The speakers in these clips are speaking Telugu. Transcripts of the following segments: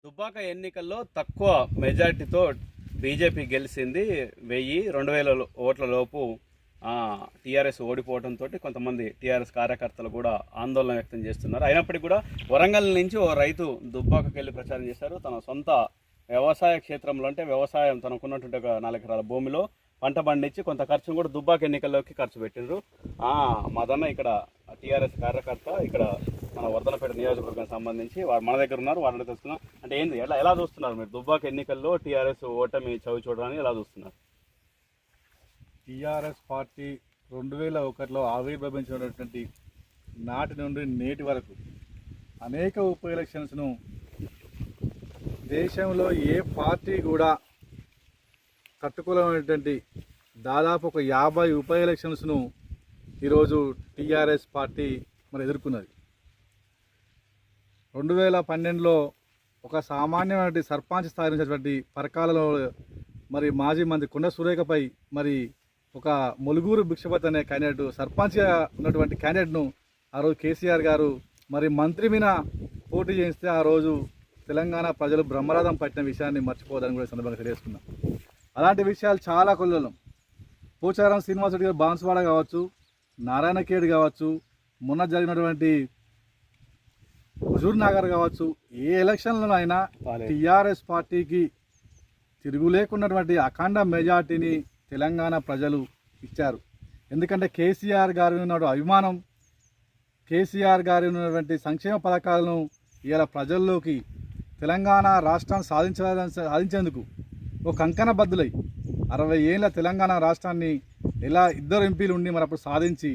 దుబ్బాక ఎన్నికల్లో తక్కువ మెజార్టీతో బీజేపీ గెలిచింది. 1000-2000 ఓట్ల లోపు టీఆర్ఎస్ ఓడిపోవడంతో కొంతమంది టీఆర్ఎస్ కార్యకర్తలు కూడా ఆందోళన వ్యక్తం చేస్తున్నారు. అయినప్పటికీ కూడా వరంగల్ నుంచి ఓ రైతు దుబ్బాకకి వెళ్ళి ప్రచారం చేశారు. తన సొంత వ్యవసాయ క్షేత్రంలో అంటే వ్యవసాయం తనకున్నటువంటి ఒక 4 ఎకరాల భూమిలో పంట పండించి కొంత ఖర్చును కూడా దుబ్బాక ఎన్నికల్లోకి ఖర్చు పెట్టినారు. మాదన్న ఇక్కడ టీఆర్ఎస్ కార్యకర్త ఇక్కడ మన వర్ధనపేట నియోజకవర్గానికి సంబంధించి వారు మన దగ్గర ఉన్నారు. వారిని తెలుసుకున్నాం. అంటే ఏంది ఎలా చూస్తున్నారు మీరు దుబ్బాక ఎన్నికల్లో టీఆర్ఎస్ ఓటమి చవి చూడడానికి ఎలా చూస్తున్నారు? టీఆర్ఎస్ పార్టీ 2001లో ఆవిర్భవించినటువంటి నాటి నుండి నేటి వరకు అనేక ఉప ఎలక్షన్స్ను దేశంలో ఏ పార్టీ కూడా తట్టుకోలేనటువంటి దాదాపు ఒక 50 ఉప ఎలక్షన్స్ను ఈరోజు టీఆర్ఎస్ పార్టీ మరి ఎదుర్కొన్నది. 2012లో ఒక సామాన్యమైన సర్పంచ్ స్థాయి నుంచినటువంటి పరకాలలో మరి మాజీ మంత్రి కొండ సురేఖపై మరి ఒక ములుగూరు భిక్షపతి అనే క్యాండిడేట్ సర్పంచ్గా ఉన్నటువంటి క్యాండిడేట్ను ఆ రోజు కేసీఆర్ గారు మరి మంత్రి మీద పోటీ చేస్తే ఆ రోజు తెలంగాణ ప్రజలు బ్రహ్మరథం పట్టిన విషయాన్ని మర్చిపోదని కూడా సందర్భంగా తెలియజేసుకున్నాం. అలాంటి విషయాలు చాలా కొల్లం. పోచారం శ్రీనివాసరెడ్డి గారు బాన్స్వాడ కావచ్చు, నారాయణఖేడ్ కావచ్చు, మొన్న జరిగినటువంటి హుజూర్ నగర్ కావచ్చు, ఏ ఎలక్షన్లో అయినా టీఆర్ఎస్ పార్టీకి తిరుగులేకున్నటువంటి అఖండ మెజార్టీని తెలంగాణ ప్రజలు ఇచ్చారు. ఎందుకంటే కేసీఆర్ గారి ఉన్న అభిమానం, కేసీఆర్ గారి ఉన్నటువంటి సంక్షేమ పథకాలను ఇలా ప్రజల్లోకి తెలంగాణ రాష్ట్రాన్ని సాధించేందుకు ఒక కంకణ బద్దులై 60 ఏళ్ళ తెలంగాణ రాష్ట్రాన్ని ఎలా 2 ఎంపీలు ఉండి మరి అప్పుడు సాధించి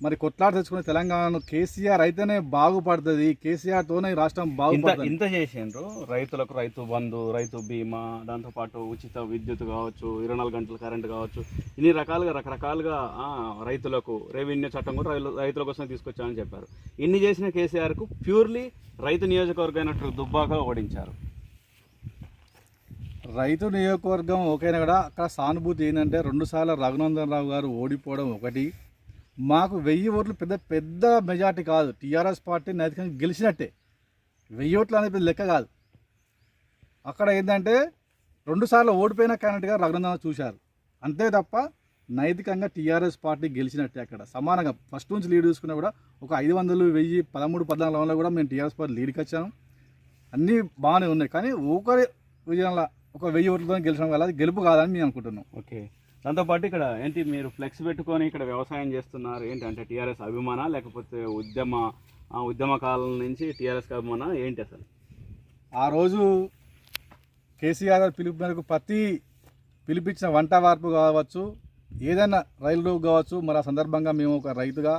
మరి కొట్లాట తెచ్చుకునే తెలంగాణను కేసీఆర్ అయితేనే బాగుపడుతుంది, కేసీఆర్తోనే రాష్ట్రం బాగుపడుతుంది. ఇంత చేసిండ్రు. రైతులకు రైతు బంధు, రైతు బీమా, దాంతోపాటు ఉచిత విద్యుత్ కావచ్చు, 24 గంటల కరెంటు కావచ్చు, ఇన్ని రకరకాలుగా రైతులకు రెవెన్యూ చట్టం కూడా రైతుల కోసం తీసుకొచ్చామని చెప్పారు. ఇన్ని చేసిన కేసీఆర్కు ప్యూర్లీ రైతు నియోజకవర్గం అయినట్టు దుబ్బాక ఓడించారు. రైతు నియోజకవర్గం ఓకేనా కూడా అక్కడ సానుభూతి ఏంటంటే 2 సార్లు రఘునందన్ రావు గారు ఓడిపోవడం ఒకటి. మాకు 1000 ఓట్లు పెద్ద మెజార్టీ కాదు. టీఆర్ఎస్ పార్టీ నైతికంగా గెలిచినట్టే. 1000 ఓట్లు అనేది లెక్క కాదు. అక్కడ ఏంటంటే 2 సార్లు ఓడిపోయిన క్యాండిడేట్గా రఘునందన్ చూశారు అంతే తప్ప నైతికంగా టీఆర్ఎస్ పార్టీ గెలిచినట్టే. అక్కడ సమానంగా ఫస్ట్ నుంచి లీడ్ చూసుకున్నా కూడా ఒక 500, 1000, 13, 14 కూడా మేము టీఆర్ఎస్ పార్టీ లీడ్కి వచ్చాము. అన్నీ బాగానే ఉన్నాయి. కానీ ఒకరి విజయంలో ఒక 1000 ఓట్లతో గెలిచడం వల్ల అది గెలుపు కాదని మేము అనుకుంటున్నాం. ఓకే. దాంతోపాటు ఇక్కడ ఏంటి మీరు ఫ్లెక్స్ పెట్టుకొని ఇక్కడ వ్యవసాయం చేస్తున్నారు ఏంటి అంటే టీఆర్ఎస్ అభిమానా లేకపోతే ఉద్యమ కాలం నుంచి టీఆర్ఎస్ అభిమానా ఏంటి అసలు? ఆ రోజు కేసీఆర్ పిలుపు మేరకు పిలిపించిన వంట వార్పు కావచ్చు, ఏదైనా రైలు కావచ్చు, మరి ఆ సందర్భంగా మేము ఒక రైతుగా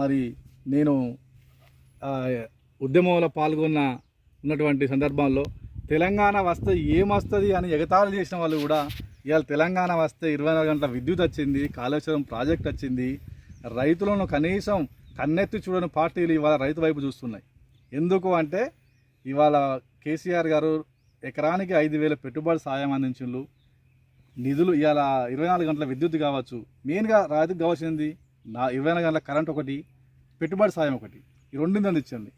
మరి నేను ఉద్యమంలో ఉన్నటువంటి సందర్భంలో తెలంగాణ వస్తే ఏమొస్తుంది అని ఎగతాళి చేసిన వాళ్ళు కూడా ఇవాళ తెలంగాణ వస్తే 24 గంటల విద్యుత్ వచ్చింది, కాళేశ్వరం ప్రాజెక్ట్ వచ్చింది, రైతులను కనీసం కన్నెత్తి చూడని పార్టీలు ఇవాళ రైతు వైపు చూస్తున్నాయి. ఎందుకు అంటే ఇవాళ కేసీఆర్ గారు ఎకరానికి 5,000 పెట్టుబడి సాయం అందించిండ్రు. నిధులు ఇవాళ 24 గంటల విద్యుత్ కావచ్చు, మెయిన్గా రైతుకు కావాల్సింది 24 గంటల కరెంట్ ఒకటి, పెట్టుబడి సాయం ఒకటి, ఈ రెండింది అందించండి.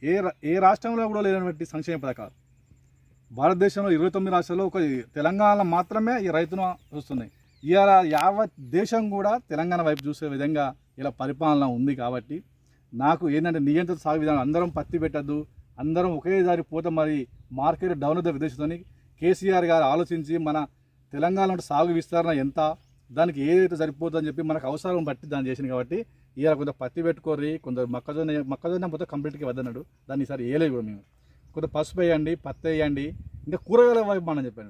ఏ రాష్ట్రంలో కూడా లేనటువంటి సంక్షేమ పథకాలు భారతదేశంలో 29 రాష్ట్రాల్లో ఒక తెలంగాణ మాత్రమే ఈ రైతును చూస్తున్నాయి. ఇలా యావత్ దేశం కూడా తెలంగాణ వైపు చూసే విధంగా ఇలా పరిపాలన ఉంది. కాబట్టి నాకు ఏంటంటే నియంత్రిత సాగు విధానం, అందరం పత్తి పెట్టద్దు, అందరం ఒకే దారి పోతే మరి మార్కెట్ డౌన్ అవుతుంది విదేశంతో కేసీఆర్ గారు ఆలోచించి మన తెలంగాణలో సాగు విస్తరణ ఎంత, దానికి ఏదైతే సరిపోతుందని చెప్పి మనకు అవసరం బట్టి దాన్ని చేసింది. కాబట్టి ఇలా కొంత పత్తి పెట్టుకోర్రి, కొందరు మొక్కజొన్న పోతే కంప్లీట్గా వద్దన్నాడు, దాన్ని ఈసారి వేయలేదు కూడా మేము. కొంత పసుపు వేయండి, పత్తి వేయండి, ఇంకా కూరగాయల వైపు మనం చెప్పాను.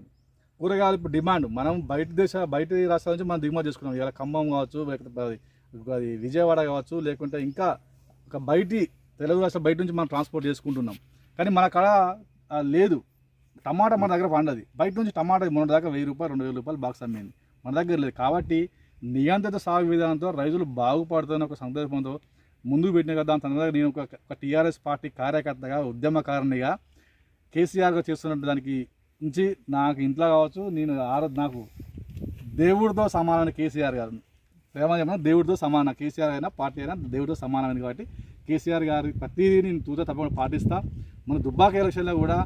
కూరగాయలు ఇప్పుడు డిమాండ్ మనం బయట రాష్ట్రాల నుంచి మనం దిగుమతి చేసుకున్నాం. ఇలా ఖమ్మం కావచ్చు, లేకపోతే విజయవాడ కావచ్చు, లేకుంటే ఇంకా ఒక తెలుగు రాష్ట్రాల బయట నుంచి మనం ట్రాన్స్పోర్ట్ చేసుకుంటున్నాం. కానీ మన కాడ లేదు. టమాటా మన దగ్గర పండది. బయట నుంచి టమాటా మొన్న దాకా 1000 రూపాయలు 2000 రూపాయలు బాక్స్ అమ్మింది, మన దగ్గర లేదు. కాబట్టి నియంత్రిత సాగు విధానంతో రైతులు బాగుపడుతున్న ఒక సందర్భంతో ముందుకు పెట్టిన కదా. దాని తర్వాత నేను ఒక టీఆర్ఎస్ పార్టీ కార్యకర్తగా, ఉద్యమకారునిగా కేసీఆర్గా చేస్తున్నట్టు దానికి నుంచి నాకు ఇంట్లో కావచ్చు, నేను నాకు దేవుడితో సమానమైన కేసీఆర్ గారు ఏమన్నా దేవుడితో సమానం. కేసీఆర్ అయినా పార్టీ అయినా దేవుడితో సమానమైనది. కాబట్టి కేసీఆర్ గారి ప్రతిదీ నేను తప్పకుండా పాటిస్తా. మన దుబ్బాక ఎలక్షన్లో కూడా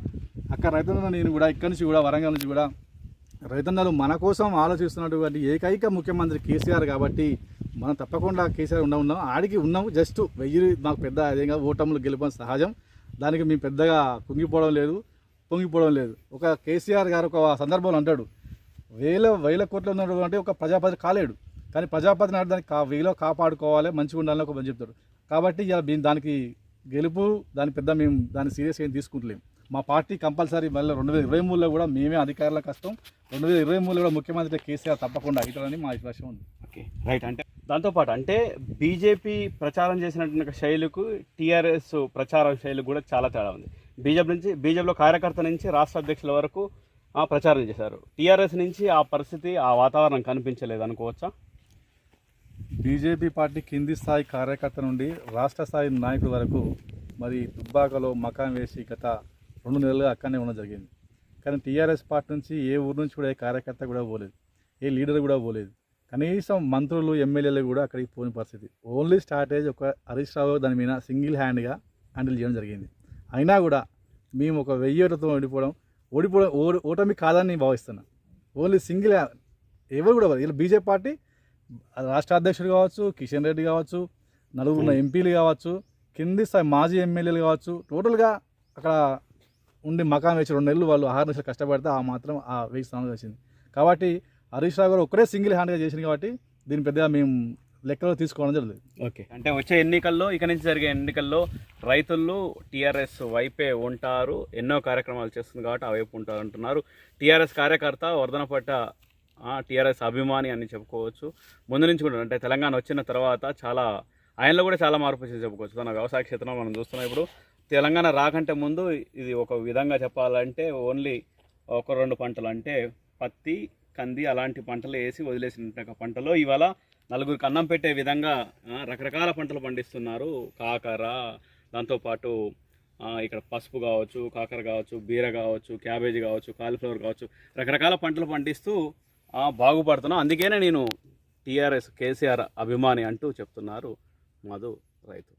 అక్కడ రైతన్న నేను కూడా ఇక్కడి నుంచి కూడా వరంగల్ నుంచి కూడా రైతన్నలు మన కోసం ఆలోచిస్తున్నటువంటి ఏకైక ముఖ్యమంత్రి కేసీఆర్ కాబట్టి మనం తప్పకుండా కేసీఆర్ ఉన్నాం ఆడికి ఉన్నాము. జస్ట్ 1000 మాకు పెద్ద అదేగా ఓటములు గెలుపడం సహజం, దానికి మేము పెద్దగా కుంగిపోవడం లేదు పొంగిపోవడం లేదు. ఒక కేసీఆర్ గారు ఒక సందర్భంలో అంటాడు, వేల కోట్లు ఉన్నటువంటి ఒక ప్రజాపతి కాలేడు, కానీ ప్రజాపతి నాడు దానికి వేలో కాపాడుకోవాలి, మంచిగా ఉండాలని ఒక మంచి చెప్తాడు. కాబట్టి ఇలా దానికి గెలుపు దాని పెద్ద మేము దాన్ని సీరియస్గా ఏం తీసుకుంటలేము. మా పార్టీ కంపల్సరీ మళ్ళీ 2023లో కూడా మేమే అధికారులకు వస్తాం. 2023లో కూడా ముఖ్యమంత్రి కేసీఆర్ తప్పకుండా అవుతారని మా విశ్వాసం ఉంది. Okay right. అంటే దాంతోపాటు అంటే బీజేపీ ప్రచారం చేసినటువంటి శైలికు టీఆర్ఎస్ ప్రచారం శైలికి కూడా చాలా తేడా ఉంది. బీజేపీలో కార్యకర్త నుంచి రాష్ట్ర అధ్యక్షుల వరకు ప్రచారం చేశారు. టీఆర్ఎస్ నుంచి ఆ పరిస్థితి ఆ వాతావరణం కనిపించలేదు అనుకోవచ్చా? బీజేపీ పార్టీ కింది స్థాయి కార్యకర్త నుండి రాష్ట్ర స్థాయి నాయకుల వరకు మరి దుబ్బాకలో మకాం వేసి గత 2 నెలలుగా అక్కడనే ఉండడం జరిగింది. కానీ టీఆర్ఎస్ పార్టీ నుంచి ఏ ఊరు నుంచి కూడా ఏ కార్యకర్త కూడా పోలేదు, ఏ లీడర్ కూడా పోలేదు. కనీసం మంత్రులు ఎమ్మెల్యేలు కూడా అక్కడికి పోని పరిస్థితి. ఓన్లీ స్ట్రాటజీ ఒక హరీష్ రావు దాని మీద సింగిల్ హ్యాండ్గా హ్యాండిల్ చేయడం జరిగింది. అయినా కూడా మేము ఒక 1000 ఓటుతో ఓటమి కాదని నేను భావిస్తున్నాను. ఓన్లీ సింగిల్ ఎవరు కూడా ఇలా బీజేపీ పార్టీ రాష్ట్ర అధ్యక్షుడు కావచ్చు, కిషన్ రెడ్డి కావచ్చు, 4 ఎంపీలు కావచ్చు, కింది స్థాయి మాజీ ఎమ్మెల్యేలు కావచ్చు, టోటల్గా అక్కడ ఉండి మకాన్ వేసి 2 నెలలు వాళ్ళు 6 నెలలు కష్టపడితే ఆ మాత్రం ఆ 1000 స్థానాలు వచ్చింది. కాబట్టి హరీష్ రావు గారు ఒకరే సింగిల్ హ్యాండ్గా చేసింది కాబట్టి దీన్ని పెద్దగా మేము లెక్కలో తీసుకోవడం జరుగుతుంది. ఓకే. అంటే వచ్చే ఎన్నికల్లో ఇక నుంచి జరిగే ఎన్నికల్లో రైతులు టీఆర్ఎస్ వైపే ఉంటారు, ఎన్నో కార్యక్రమాలు చేస్తుంది కాబట్టి ఆ వైపు ఉంటారు అంటున్నారు. టీఆర్ఎస్ కార్యకర్త వర్ధనపట్ట టీఆర్ఎస్ అభిమాని అని చెప్పుకోవచ్చు. ముందు నుంచి కూడా అంటే తెలంగాణ వచ్చిన తర్వాత ఆయనలో కూడా చాలా మార్పు వచ్చి చెప్పుకోవచ్చు. తన వ్యవసాయ క్షేత్రంలో మనం చూస్తున్నాం. ఇప్పుడు తెలంగాణ రాకంటే ముందు ఇది ఒక విధంగా చెప్పాలంటే ఓన్లీ 1-2 పంటలు అంటే పత్తి, కంది అలాంటి పంటలు వేసి వదిలేసిన పంటలో ఇవాళ 4గురికి అన్నం పెట్టే విధంగా రకరకాల పంటలు పండిస్తున్నారు. కాకర, దాంతోపాటు ఇక్కడ పసుపు కావచ్చు, కాకర కావచ్చు, బీర కావచ్చు, క్యాబేజీ కావచ్చు, కాలీఫ్లవర్ కావచ్చు, రకరకాల పంటలు పండిస్తూ బాగుపడుతున్నాం. అందుకనే నేను టీఆర్ఎస్ కేసీఆర్ అభిమాని అంటూ చెప్తున్నారు మధు రైతు.